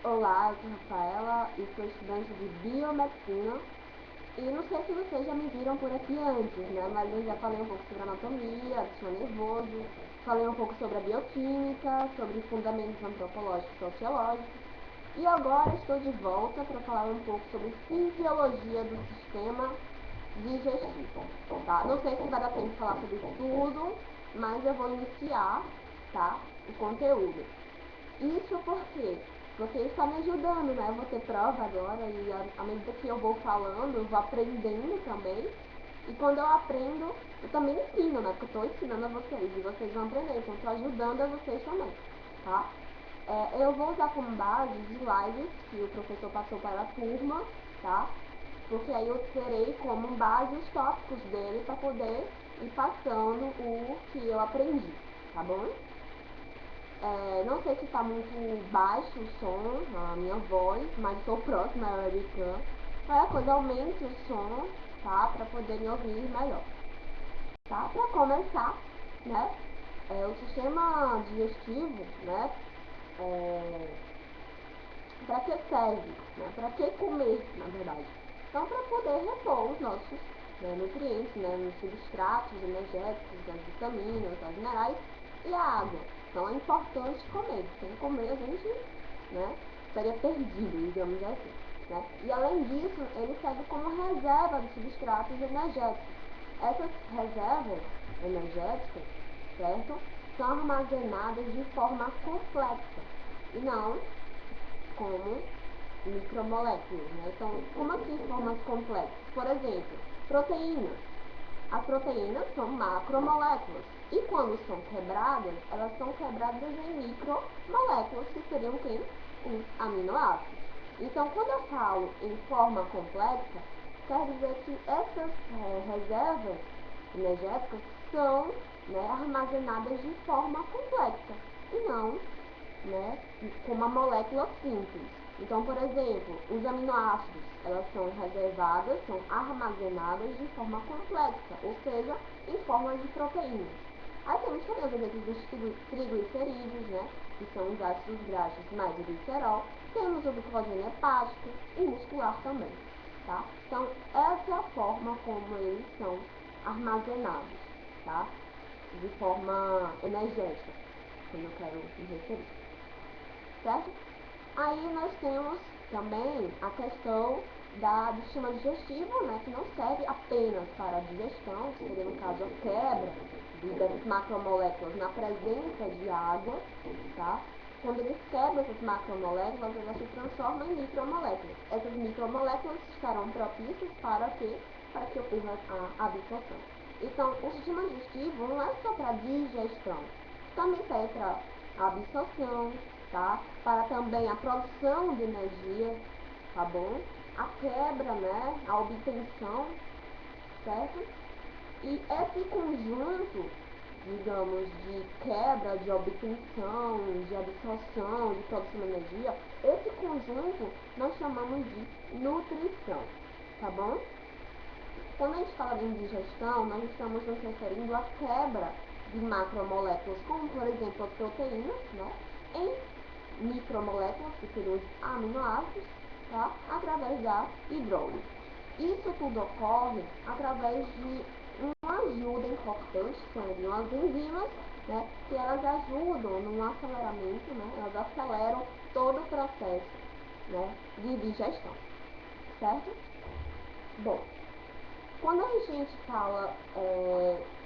Olá, eu sou Rafaela e sou estudante de biomedicina. E não sei se vocês já me viram por aqui antes, né? Mas eu já falei um pouco sobre anatomia, do sistema nervoso, falei um pouco sobre a bioquímica, sobre fundamentos antropológicos e sociológicos. E agora estou de volta para falar um pouco sobre fisiologia do sistema digestivo, tá? Não sei se vai dar tempo de falar sobre tudo, mas eu vou iniciar, tá, o conteúdo. Isso porque está me ajudando, né? Eu vou ter prova agora e à medida que eu vou falando, eu vou aprendendo também. E quando eu aprendo, eu também ensino, né? Porque eu estou ensinando a vocês e vocês vão aprender, então estou ajudando a vocês também, tá? Eu vou usar como base slides que o professor passou para a turma, tá? Porque aí eu terei como base os tópicos dele para poder ir passando o que eu aprendi, tá bom? Não sei se está muito baixo o som, a minha voz, mas estou próxima à webcam. Qualquer coisa, aumente o som, tá? Para poder me ouvir melhor. Tá? Para começar, né? O sistema digestivo, né? Para que serve? Né? Para que comer, na verdade? Então, para poder repor os nossos nutrientes, né? Nos substratos energéticos, as vitaminas, as minerais e a água. Então, é importante comer. Sem comer, a gente, né, estaria perdido, digamos assim. Né? E, além disso, ele serve como reserva de substratos energéticos. Essas reservas energéticas, certo? São armazenadas de forma complexa e não como micromoléculas, né? Então, como assim formas complexas? Por exemplo, proteínas. As proteínas são macromoléculas e quando são quebradas, elas são quebradas em micromoléculas, que seriam quem? Os aminoácidos. Então, quando eu falo em forma complexa, quer dizer que essas reservas energéticas são, né, armazenadas de forma complexa e não, né, com uma molécula simples. Então, por exemplo, os aminoácidos, elas são reservadas, são armazenadas de forma complexa, ou seja, em forma de proteínas. Aí temos também os exemplos dos triglicerídeos, né, que são os ácidos graxos mais o glicerol. Temos o glicogênio hepático e muscular também, tá? Então, essa é a forma como eles são armazenados, tá? De forma energética, como eu quero me referir, certo? Aí nós temos também a questão do sistema digestivo, né, que não serve apenas para a digestão, que seria no caso a quebra das macromoléculas na presença de água, tá? Quando eles quebram essas macromoléculas, elas se transformam em micromoléculas. Essas micromoléculas estarão propícias para quê? Para que ocorra a absorção. Então, o sistema digestivo não é só para digestão, também serve para absorção, tá? Para também a produção de energia, tá bom? A quebra, né? A obtenção, certo? E esse conjunto, digamos, de quebra, de obtenção, de absorção, de produção de energia, esse conjunto nós chamamos de nutrição, tá bom? Quando a gente fala de digestão, nós estamos nos referindo à quebra de macromoléculas, como por exemplo as proteínas, né, em micromoléculas, que seriam os aminoácidos, tá, através da hidrólise. Isso tudo ocorre através de uma ajuda importante, que são as enzimas, né, que elas ajudam no aceleramento, né, elas aceleram todo o processo, né, de digestão, certo? Bom, quando a gente fala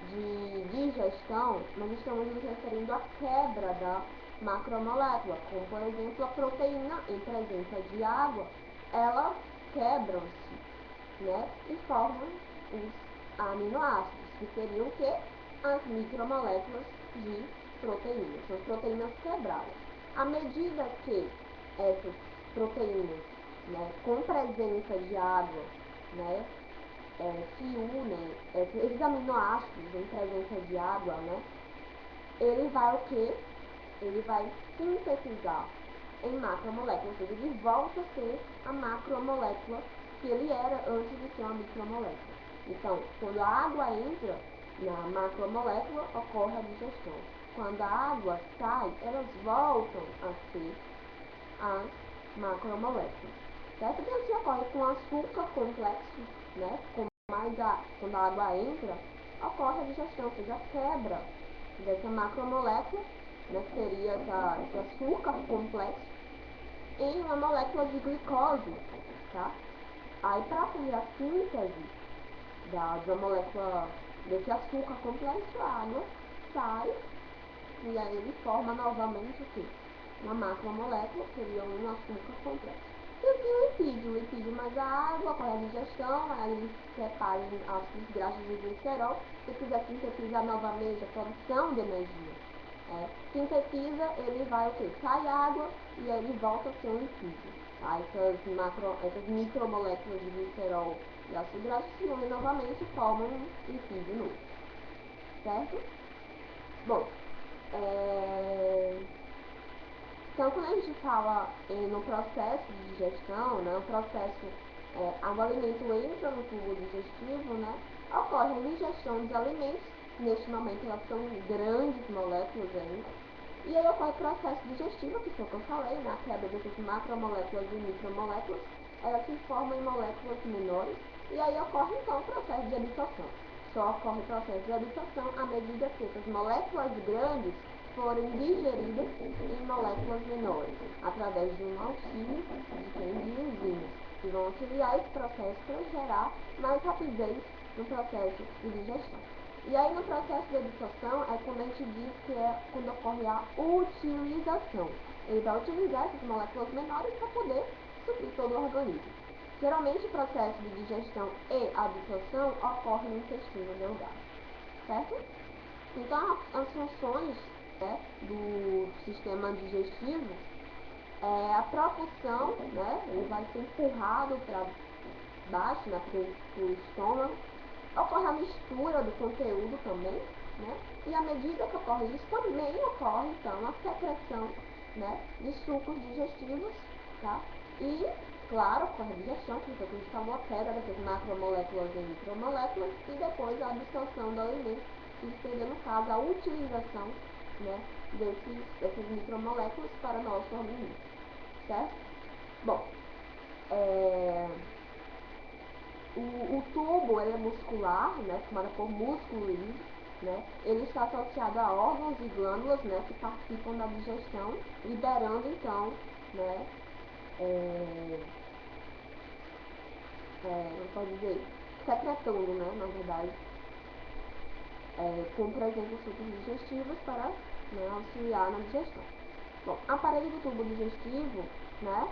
de digestão, nós estamos nos referindo à quebra da macromolécula, como por exemplo a proteína em presença de água, elas quebram-se, né, e formam os aminoácidos, que seriam o quê? As micromoléculas de proteínas, são as proteínas quebradas. À medida que essas proteínas, né, com presença de água, né, se unem, esses aminoácidos em presença de água, né, ele vai o quê? Ele vai sintetizar em macromoléculas, ou seja, ele volta a ser a macromolécula que ele era antes de ser uma micromolécula. Então, quando a água entra na macromolécula, ocorre a digestão. Quando a água sai, elas voltam a ser as macromoléculas, certo? E assim ocorre com açúcar complexo, né? Quando a água entra, ocorre a digestão, ou seja, a quebra dessa macromolécula, né? Que seria esse açúcar complexo, em uma molécula de glicose, tá? Aí, para fazer a síntese da molécula desse açúcar complexo, a água sai e aí ele forma novamente o quê? Uma macromolécula, que seria um açúcar complexo. E aqui o lipídio mais a água, ocorre a digestão, aí ele separa em ácidos graxos e glicerol. Se quiser sintetizar novamente a produção de energia, sintetiza, ele vai o quê? Sai água e aí ele volta a ser um lipídio. Tá? Essas micromoléculas de glicerol e ácido graxo se unem novamente e formam um lipídio novo. Certo? Bom, então quando a gente fala no processo de digestão, né, o alimento entra no tubo digestivo, né, ocorre a ingestão dos alimentos. Neste momento elas são grandes moléculas ainda. E aí ocorre o processo digestivo, que foi o que eu falei, né, a quebra dessas macromoléculas e micromoléculas, elas se formam em moléculas menores, e aí ocorre então o processo de absorção. Só ocorre o processo de absorção à medida que essas moléculas grandes forem digeridas em moléculas menores, através de um auxílio de enzimas, que vão auxiliar esse processo para gerar mais rapidez no processo de digestão. E aí no processo de absorção é quando a gente diz que é quando ocorre a utilização. Ele vai utilizar essas moléculas menores para poder suprir todo o organismo. Geralmente o processo de digestão e absorção ocorre no intestino delgado, certo? Então as funções, né, do sistema digestivo é a propulsão, né, ele vai ser empurrado para baixo, né, pelo estômago. Ocorre a mistura do conteúdo também, né? E à medida que ocorre isso, também ocorre, então, a secreção, né, de sucos digestivos, tá? E, claro, ocorre a digestão, que foi o que a gente falou, a quebra dessas macromoléculas em micromoléculas, e depois a absorção do alimento, que seria, no caso, a utilização, né, dessas micromoléculas para o nosso organismo, certo? Bom, o tubo ele é muscular, né, formado por músculo liso, né, ele está associado a órgãos e glândulas, né, que participam da digestão, liberando então, né, não pode dizer, secretando, né, na verdade, com presente os sucos digestivos para, né, auxiliar na digestão. Bom, aparelho do tubo digestivo, né,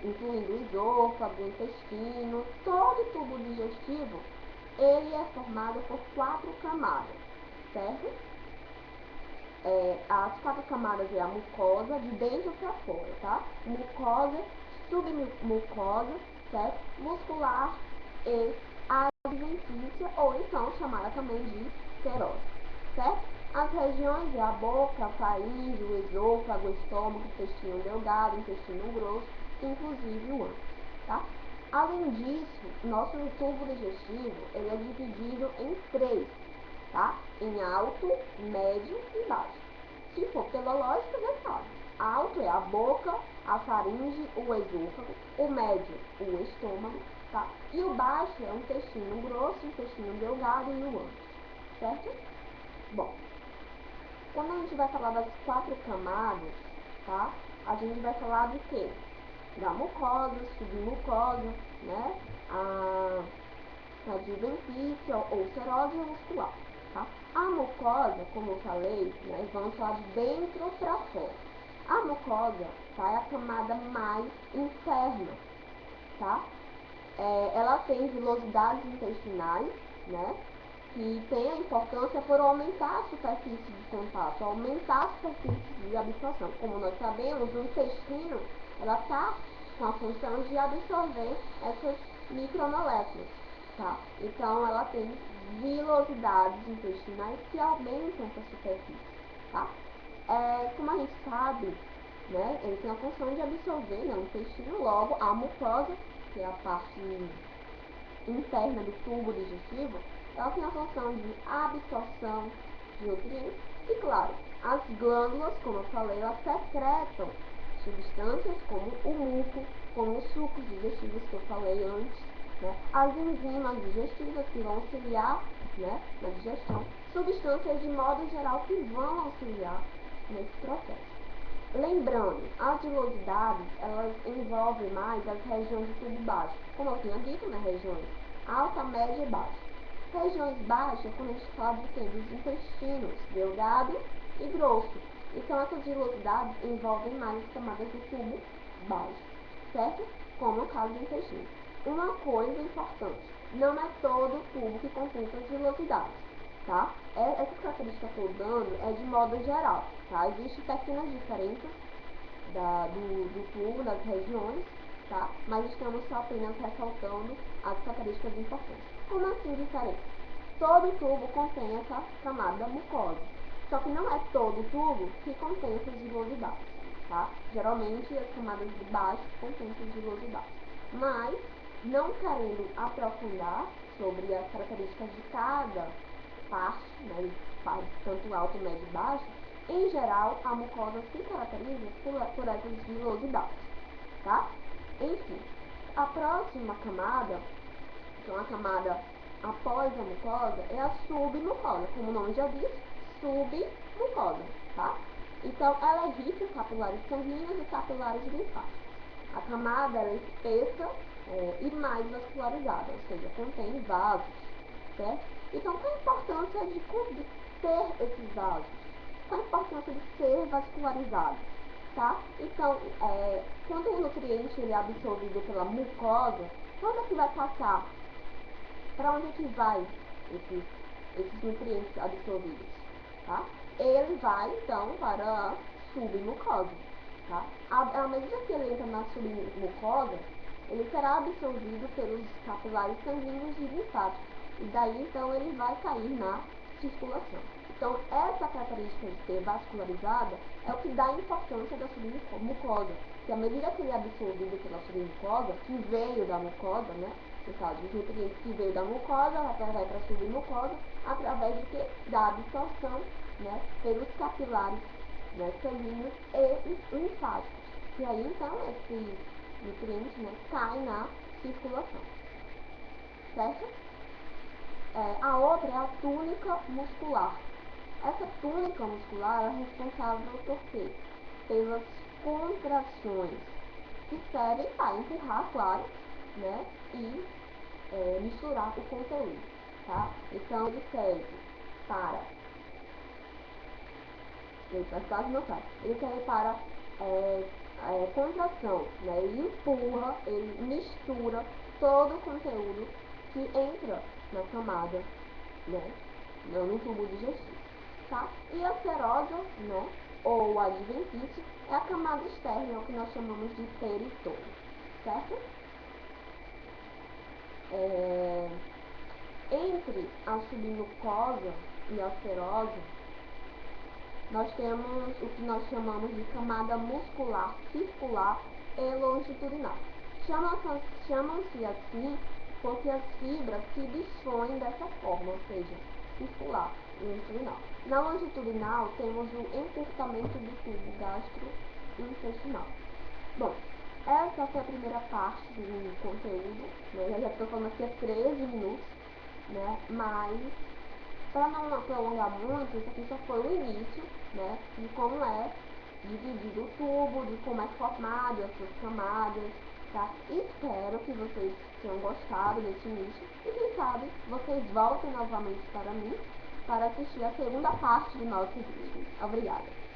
incluindo o esôfago, o intestino, todo o tubo digestivo, ele é formado por 4 camadas, certo? As 4 camadas é a mucosa, de dentro para fora, tá? Mucosa, submucosa, certo? Muscular e adventícia, ou então chamada também de serose, certo? As regiões é a boca, a faringe, o esôfago, o estômago, o intestino delgado, o intestino grosso, inclusive o ânus, tá? Além disso, nosso tubo digestivo ele é dividido em 3, tá? Em alto, médio e baixo. Se for pela lógica, já sabe. Alto é a boca, a faringe, o esôfago, o médio, o estômago, tá? E o baixo é o intestino grosso, o intestino delgado e o ânus, certo? Bom, quando a gente vai falar das 4 camadas, tá? A gente vai falar do quê? Da mucosa, submucosa, né? A adventícia ou serose muscular, tá? A mucosa, como eu falei, né? Vamos falar de dentro para fora. A mucosa, tá? É a camada mais interna, tá? Ela tem vilosidades intestinais, né? Que tem a importância por aumentar a superfície de contato, aumentar a superfície de absorção. Como nós sabemos, o intestino, ela está com a função de absorver essas micromoléculas, tá? Então, ela tem vilosidades intestinais que aumentam essa superfície, tá? Como a gente sabe, né, ele tem a função de absorver, né, o intestino, logo a mucosa, que é a parte interna do tubo digestivo, ela tem a função de absorção de nutrientes e, claro, as glândulas, como eu falei, elas secretam substâncias como o muco, como os sucos digestivos que eu falei antes, né? As enzimas digestivas que vão auxiliar, né, na digestão, substâncias de modo geral que vão auxiliar nesse processo. Lembrando, as vilosidades, elas envolvem mais as regiões do tubo baixo, como eu tinha dito, né, regiões alta, média e baixa. Regiões baixas, quando a gente fala de quê? Dos intestinos, delgado e grosso. Então, essas vilosidades envolvem mais as camadas do tubo baixo, certo? Como no caso do intestino. Uma coisa importante, não é todo tubo que contém essas vilosidades, tá? Essa característica que eu estou dando é de modo geral, tá? Existem pequenas diferenças do tubo, das regiões, tá? Mas estamos só apenas ressaltando as características importantes. Como assim diferente? Todo tubo contém essa camada mucosa, só que não é todo tubo que contém essas vilosidades, tá? Geralmente as camadas de baixo contêm essas vilosidades, mas não querendo aprofundar sobre as características de cada parte, né, tanto alto, médio e baixo, em geral, a mucosa se caracteriza por essas vilosidades, tá? Enfim, a próxima camada, então a camada após a mucosa, é a submucosa, como o nome já diz, submucosa, tá? Então, ela é rica em capilares sanguíneos e capilares linfáticos. A camada é espessa e mais vascularizada, ou seja, contém vasos, certo? Então, qual a importância de ter esses vasos? Qual a importância de ser vascularizado? Tá? Então, quando o nutriente ele é absorvido pela mucosa, quando é que vai passar? Para onde é que vai esses nutrientes absorvidos? Tá? Ele vai, então, para a submucosa. Tá? À medida que ele entra na submucosa, ele será absorvido pelos capilares sanguíneos e linfáticos. E daí, então, ele vai cair na circulação. Então, essa característica de ser vascularizada é o que dá a importância da submucosa. Que à medida que ele é absorvido pela submucosa, que veio da mucosa, né? No caso, os nutrientes que veio da mucosa, vai para a submucosa, através de que? Da absorção, né? Pelos capilares, né, sanguíneos e linfáticos. E aí, então, esse nutriente, né, cai na circulação. Certo? A outra é a túnica muscular. Essa túnica muscular é responsável por quê? Pelas contrações, que servem para empurrar, claro, né? E misturar o conteúdo, tá? Então, ele serve para... quase não sai. Ele serve para contração, né? Ele empurra, ele mistura todo o conteúdo que entra na camada, né? No tubo digestivo, tá? E a serosa, né? Ou adventício, é a camada externa, é o que nós chamamos de peritônio, certo? Entre a submucosa e a serosa, nós temos o que nós chamamos de camada muscular circular e longitudinal. Chamam-se assim porque as fibras se dispõem dessa forma, ou seja, circular e longitudinal. Na longitudinal, temos o encurtamento do tubo gastrointestinal. Bom, essa foi a primeira parte do conteúdo, né? Eu já estou falando aqui há 13 minutos, né? Mas, para não prolongar muito, isso aqui só foi o início, né? De como é dividido o tubo, de como é formado as suas camadas, tá? Espero que vocês tenham gostado desse início e quem sabe vocês voltem novamente para mim para assistir a segunda parte do nosso vídeo. Obrigada!